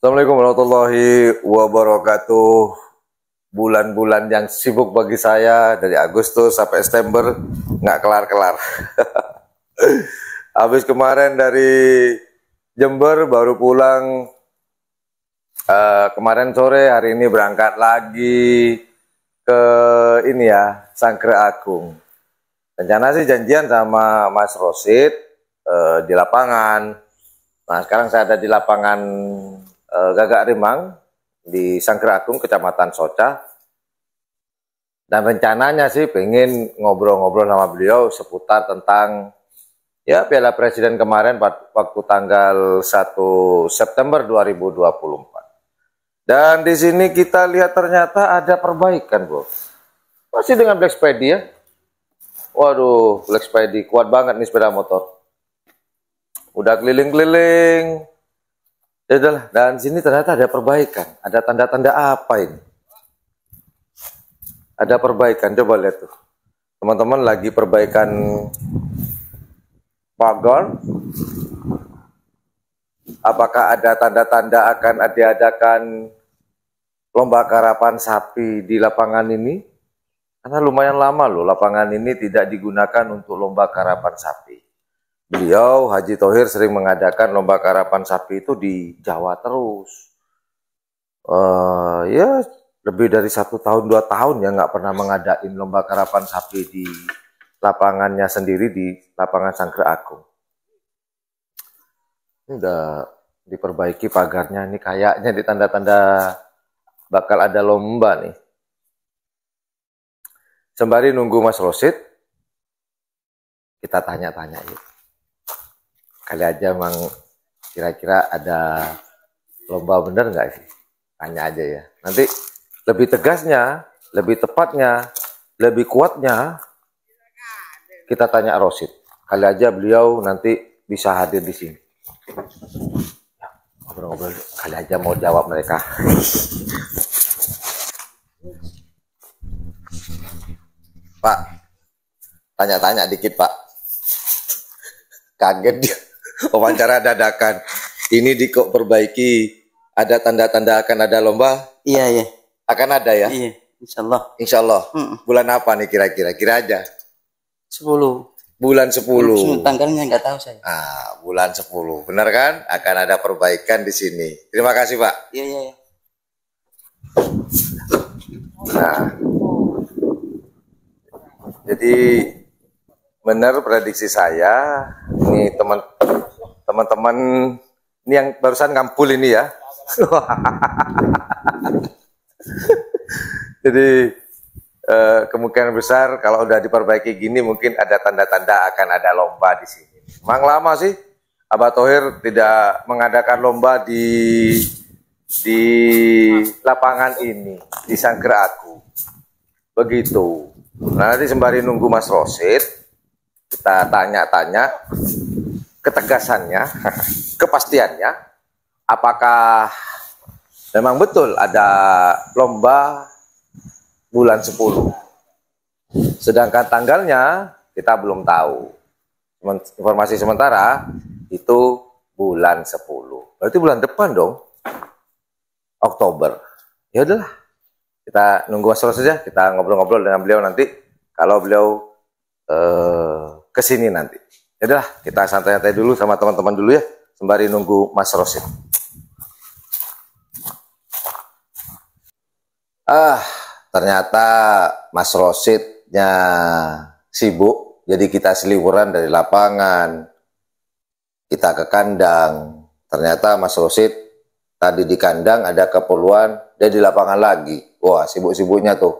Assalamualaikum warahmatullahi wabarakatuh. Bulan-bulan yang sibuk bagi saya dari Agustus sampai September nggak kelar-kelar. Habis kemarin dari Jember baru pulang kemarin sore, hari ini berangkat lagi ke ini ya, Sangkre Agung. Rencana sih janjian sama Mas Rosid di lapangan. Nah sekarang saya ada di lapangan Gagak Rimang di Sangkre Agung, Kecamatan Soca. Dan rencananya sih pengen ngobrol-ngobrol sama beliau seputar tentang ya Piala Presiden kemarin waktu tanggal 1 September 2024. Dan di sini kita lihat ternyata ada perbaikan, Bro. Masih dengan Black Spidey ya. Waduh, Black Spidey kuat banget nih sepeda motor. Udah keliling-keliling. Ya udahlah, dan sini ternyata ada perbaikan. Ada tanda-tanda apa ini? Ada perbaikan, coba lihat tuh. Teman-teman lagi perbaikan pagar. Apakah ada tanda-tanda akan diadakan lomba karapan sapi di lapangan ini? Karena lumayan lama loh lapangan ini tidak digunakan untuk lomba karapan sapi. Beliau, Haji Thohir, sering mengadakan lomba karapan sapi itu di Jawa terus. Ya lebih dari 1 tahun 2 tahun ya nggak pernah mengadain lomba karapan sapi di lapangannya sendiri di lapangan Sangkre Agung. Ini udah diperbaiki pagarnya, ini kayaknya di tanda-tanda bakal ada lomba nih. Sembari nunggu Mas Rosid, kita tanya-tanya yuk. Kali aja emang kira-kira ada lomba bener nggak sih? Tanya aja ya. Nanti lebih tegasnya, lebih tepatnya, lebih kuatnya, kita tanya Rosid. Kali aja beliau nanti bisa hadir di sini. Ngobrol-ngobrol, kali aja mau jawab mereka. Pak, tanya-tanya dikit Pak. Kaget dia, wawancara dadakan. Ini di kok perbaiki, ada tanda-tanda akan ada lomba? Iya, iya. Akan ada ya? Iya, insyaallah. Insyaallah. Bulan apa nih kira-kira? Kira aja. 10. Bulan 10. Tanggalnya nggak tahu saya. Ah, bulan 10. Benar kan? Akan ada perbaikan di sini. Terima kasih, Pak. Iya, iya, iya. Nah, jadi benar prediksi saya. Ini teman-teman ini yang barusan ngampul ini ya. Jadi kemungkinan besar kalau udah diperbaiki gini mungkin ada tanda-tanda akan ada lomba di sini. Memang lama sih Abah Thohir tidak mengadakan lomba di lapangan ini di Sangkre Agung. Begitu. Nah, nanti sembari nunggu Mas Rosid, kita tanya-tanya ketegasannya, kepastiannya, apakah memang betul ada lomba bulan 10. Sedangkan tanggalnya kita belum tahu. Informasi sementara itu bulan 10. Berarti bulan depan dong. Oktober. Ya udahlah. Kita nunggu Mas Rosid saja, kita ngobrol-ngobrol dengan beliau nanti kalau beliau kesini nanti. Ya udahlah, kita santai-santai dulu sama teman-teman dulu ya, sembari nunggu Mas Rosid. Ternyata Mas Rosidnya sibuk, jadi kita seliburan dari lapangan, kita ke kandang. Ternyata Mas Rosid tadi di kandang ada keperluan, dia di lapangan lagi. Wah, sibuk-sibuknya tuh.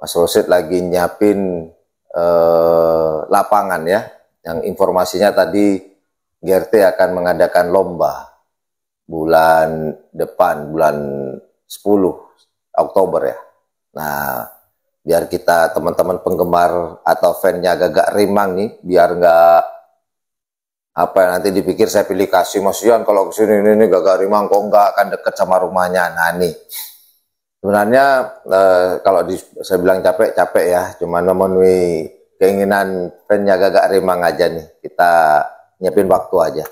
Mas Rosid lagi nyiapin lapangan ya, yang informasinya tadi GRT akan mengadakan lomba bulan depan, bulan 10 Oktober ya. Nah, biar kita teman-teman penggemar atau fan-nya Gagak Rimang nih, biar nggak apa nanti dipikir saya pilih kasih Mas Yan kalau kesini ini Gagak Rimang kok nggak akan deket sama rumahnya. Nah nih, sebenarnya kalau saya bilang capek-capek ya, cuma memenuhi keinginan fan-nya Gagak Rimang aja nih. Kita nyiapin waktu aja,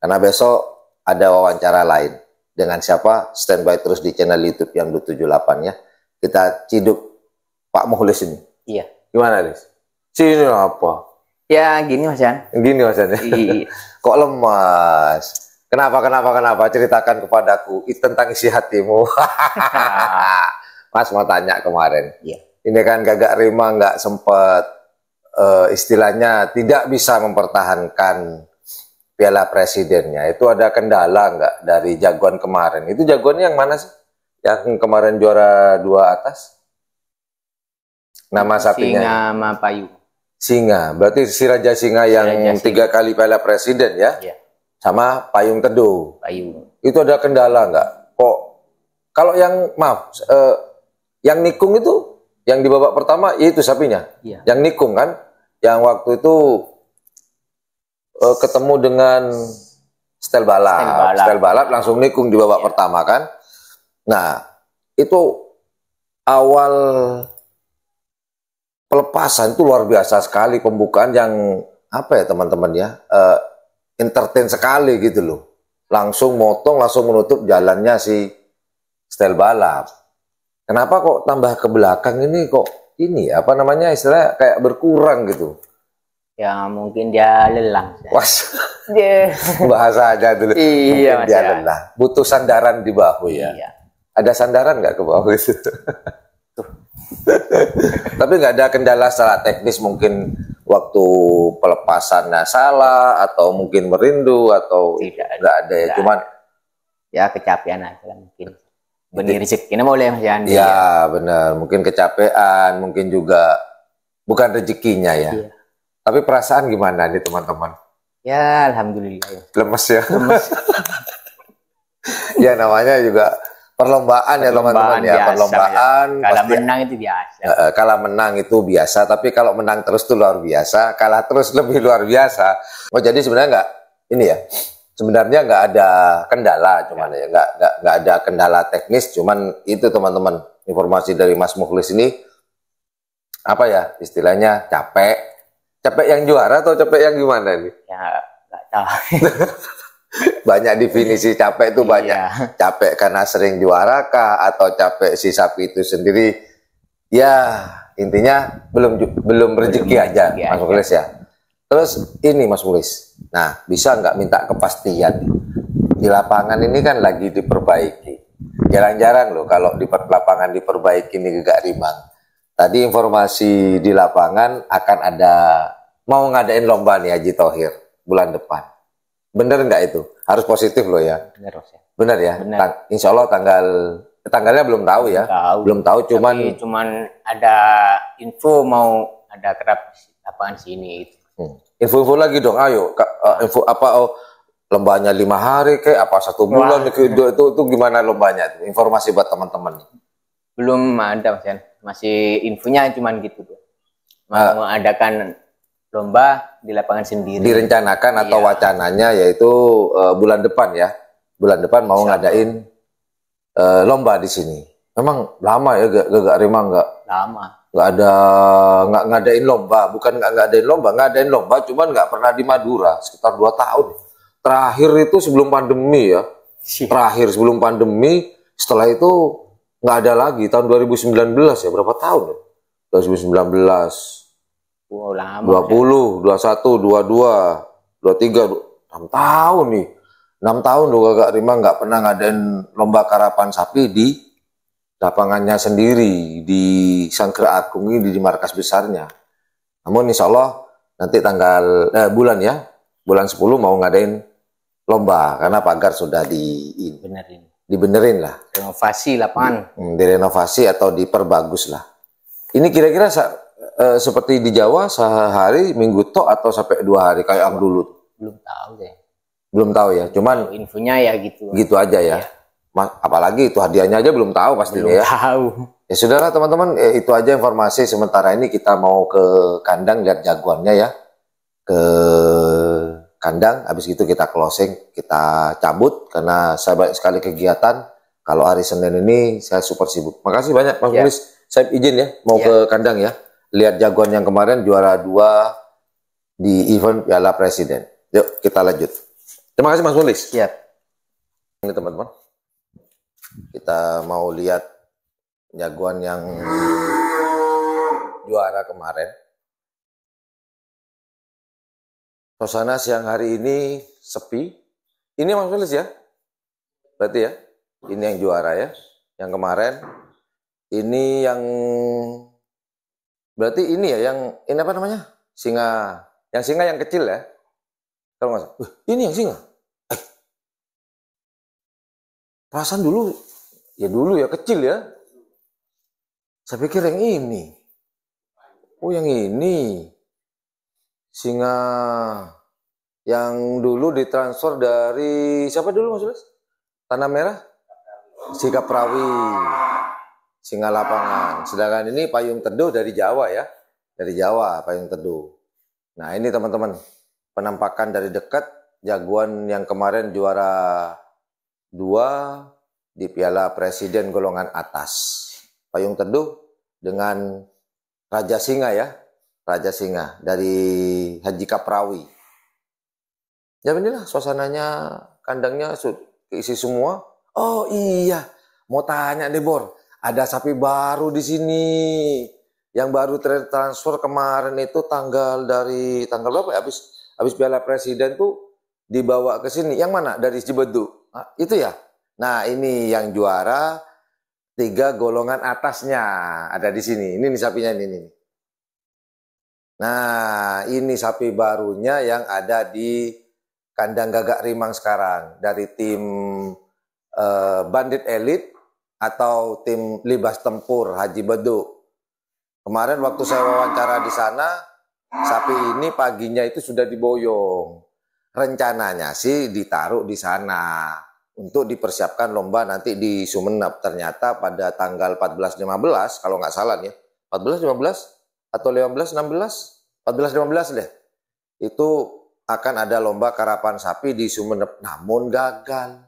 karena besok ada wawancara lain. Dengan siapa? Standby terus di channel YouTube yang 78 ya. Kita ciduk Pak Mukhlis ini. Iya. Gimana, Lis? Sini apa? Ya gini Mas Yan. Gini Mas Yan. Iya. Kok lemas? Kenapa? Ceritakan kepadaku tentang isi hatimu. Mas mau tanya kemarin. Iya. Ini kan Gagak Rima nggak sempat istilahnya tidak bisa mempertahankan Piala Presidennya. Itu ada kendala nggak dari jagoan kemarin? Itu jagoannya yang mana sih? Yang kemarin juara 2 atas? Nama sapinya? Singa sama Payung. Singa. Berarti si Raja Singa yang 3 kali Piala Presiden ya? Iya. Sama Payung Teduh. Payung. Itu ada kendala nggak? Kok kalau yang yang nikung itu yang di babak pertama itu sapinya. Iya. Yang nikung kan? Yang waktu itu ketemu dengan Stel balap langsung nikung di babak pertama kan. Nah, itu awal pelepasan itu luar biasa sekali, pembukaan yang apa ya teman-teman ya, entertain sekali gitu loh. Langsung motong, langsung menutup jalannya si Stel balap. Kenapa kok tambah ke belakang ini kok ini apa namanya istilahnya kayak berkurang gitu? Ya mungkin dia lelah. Was, Dia. bahasa aja dulu. Iya, mungkin dia lelah. Butuh sandaran di bahu ya. Iya. Ada sandaran nggak ke bahu itu? Tapi nggak ada kendala secara teknis, mungkin waktu pelepasannya salah atau mungkin merindu atau nggak ada ya, cuman ya kecapean aja lah mungkin. Benih rezekinya boleh Mas Yan. ya benar, mungkin kecapean, mungkin juga bukan rezekinya ya. Iya. Tapi perasaan gimana nih teman-teman? Ya alhamdulillah. Ya. Lemes ya. Ya namanya juga perlombaan ya teman-teman ya. Perlombaan. Kalau menang itu biasa. Kalau menang itu biasa, tapi kalau menang terus itu luar biasa. Kalah terus lebih luar biasa. Oh jadi sebenarnya nggak ini ya. Sebenarnya nggak ada kendala, cuman ya nggak ada kendala teknis, cuman itu teman-teman informasi dari Mas Mukhlis ini apa ya istilahnya capek yang juara atau capek yang gimana nih? Ya nggak tahu. Banyak definisi capek itu banyak. Iya. Capek karena sering juara kah atau capek si sapi itu sendiri? Ya intinya belum rezeki aja Mas Mukhlis ya. Terus ini Mas Mukhlis, nah bisa nggak minta kepastian di lapangan ini kan lagi diperbaiki. Jarang-jarang loh kalau di lapangan diperbaiki nih Gagak Rimang. Tadi informasi di lapangan akan ada mau ngadain lomba nih Haji Thohir bulan depan. Bener nggak itu? Harus positif loh ya. Bener, ya. Bener ya. Bener. Insya Allah tanggalnya belum tahu ya. Belum tahu. Cuman ada info mau ada kerap lapangan sini. Info-info lagi dong. Ayo. Info apa? Lombanya 5 hari kayak apa 1 bulan itu gimana lombanya? Informasi buat teman-teman. Belum ada Mas Yan. Masih infonya cuman gitu tuh. Mau mengadakan lomba di lapangan sendiri. Direncanakan atau wacananya yaitu bulan depan ya. Bulan depan mau ngadain lomba di sini. Memang lama ya Gagak Rimang nggak? Lama. Nggak ngadain lomba, bukan nggak ngadain lomba, cuman nggak pernah di Madura sekitar 2 tahun. Terakhir itu sebelum pandemi ya. Terakhir sebelum pandemi, setelah itu nggak ada lagi tahun 2019 ya, berapa tahun ya? 2019, Oh, lama, 20, 21, 22, 23, 6 tahun nih. 6 tahun loh Gagak Rimang nggak pernah ngadain lomba karapan sapi di lapangannya sendiri, di Sangkre Agung ini, di markas besarnya. Namun insya Allah nanti bulan 10 mau ngadain lomba, karena pagar sudah dibenerin lah. Renovasi lapangan. Direnovasi atau diperbagus lah. Ini kira-kira seperti di Jawa sehari, minggu tok atau sampai 2 hari kayak yang dulu? Belum tahu deh. Belum tahu ya, cuman infonya ya gitu. Gitu aja ya. Apalagi itu hadiahnya aja belum tahu pastinya belum ya. Tahu. Ya sudahlah teman-teman, itu aja informasi sementara ini. Kita mau ke kandang lihat jagoannya ya. Ke kandang, habis itu kita closing, kita cabut karena saya banyak sekali kegiatan. Kalau hari Senin ini saya super sibuk. Makasih banyak Mas Mukhlis. Saya izin ya mau ke kandang ya. Lihat jagoan yang kemarin juara 2 di event Piala Presiden. Yuk kita lanjut. Terima kasih Mas Mukhlis. Siap. Ini teman-teman. Kita mau lihat jagoan yang juara kemarin. Suasana siang hari ini sepi. Ini Mas Felis ya? Berarti ya? Ini yang juara ya? Yang kemarin. Ini yang... Berarti ini ya? Yang... Ini apa namanya? Singa. Yang singa yang kecil ya? Kalau nggak salah. Ini yang singa. Perasaan dulu ya kecil ya. Saya pikir yang ini. Oh yang ini. Singa yang dulu ditransfer dari siapa dulu Mas Luis? Tanah Merah? Sikap Prawi. Singa lapangan. Sedangkan ini Payung Teduh dari Jawa ya. Dari Jawa Payung Teduh. Nah ini teman-teman. Penampakan dari dekat. Jagoan yang kemarin juara 2 di Piala Presiden golongan atas. Payung Teduh dengan Raja Singa ya. Raja Singa dari Haji Kaprawi. Ya inilah suasananya, kandangnya keisi semua. Oh iya, mau tanya deh Bor, ada sapi baru di sini. Yang baru transfer kemarin itu tanggal berapa ya? Habis Piala Presiden tuh dibawa ke sini. Yang mana? Dari Cibedu. Nah, itu ya. Nah, ini yang juara 3 golongan atasnya ada di sini. Ini nih sapinya ini. Nah, ini sapi barunya yang ada di kandang Gagak Rimang sekarang. Dari tim Bandit Elite atau tim Libas Tempur Haji Bedu. Kemarin waktu saya wawancara di sana, sapi ini paginya itu sudah diboyong. Rencananya sih ditaruh di sana untuk dipersiapkan lomba nanti di Sumeneb. Ternyata pada tanggal 14-15 kalau nggak salah nih, 14-15 atau 15-16, 14-15 deh. Itu akan ada lomba karapan sapi di Sumeneb, namun gagal.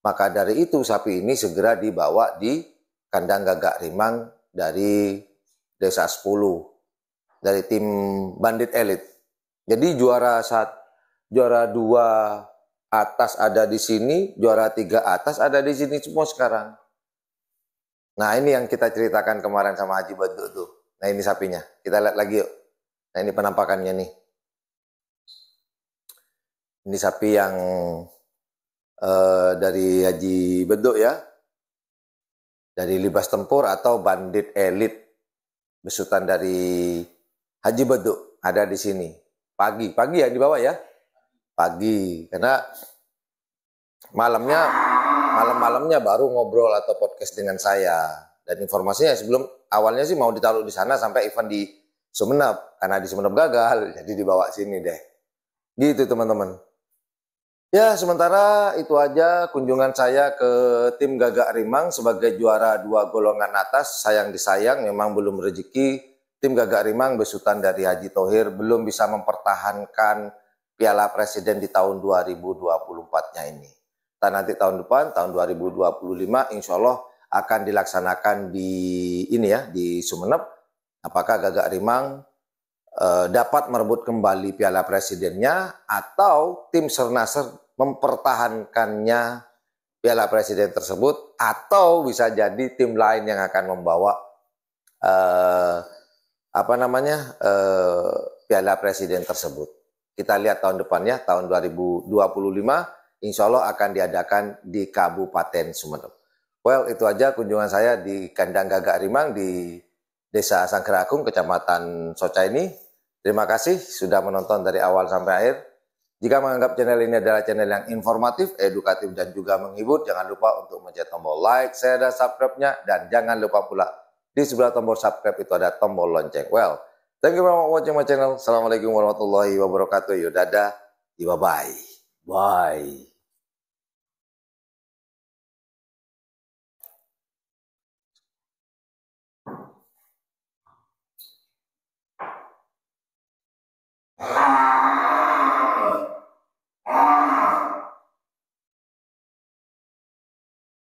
Maka dari itu sapi ini segera dibawa di kandang Gagak Rimang dari Desa 10, dari tim Bandit Elite. Jadi juara 2 atas ada di sini, juara 3 atas ada di sini semua sekarang. Nah ini yang kita ceritakan kemarin sama Haji Baduk tuh. Nah ini sapinya, kita lihat lagi yuk. Nah ini penampakannya nih. Ini sapi yang dari Haji Beduk ya. Dari Libas Tempur atau Bandit Elite. Besutan dari Haji Beduk ada di sini. Pagi ya di bawah ya. Pagi, karena malamnya baru ngobrol atau podcast dengan saya. Dan informasinya sebelum awalnya sih mau ditaruh di sana sampai event di Sumeneb. Karena di Sumeneb gagal, jadi dibawa sini deh. Gitu teman-teman. Ya sementara itu aja kunjungan saya ke tim Gagak Rimang sebagai juara 2 golongan atas. Sayang disayang memang belum rezeki. Tim Gagak Rimang besutan dari Haji Thohir belum bisa mempertahankan Piala Presiden di tahun 2024-nya ini. Dan nanti tahun depan, tahun 2025 insya Allah akan dilaksanakan di Sumeneb. Apakah Gagak Rimang dapat merebut kembali Piala Presidennya atau tim Sernaser mempertahankannya Piala Presiden tersebut, atau bisa jadi tim lain yang akan membawa Piala Presiden tersebut. Kita lihat tahun depannya, tahun 2025 insya Allah akan diadakan di Kabupaten Sumeneb. Well, itu aja kunjungan saya di kandang Gagak Rimang di Desa Sangkerakung, Kecamatan Soca ini. Terima kasih sudah menonton dari awal sampai akhir. Jika menganggap channel ini adalah channel yang informatif, edukatif, dan juga menghibur, jangan lupa untuk mencet tombol like, share, dan subscribe-nya. Dan jangan lupa pula di sebelah tombol subscribe itu ada tombol lonceng. Well, thank you for watching my channel. Assalamualaikum warahmatullahi wabarakatuh. Dadah, bye-bye. Bye.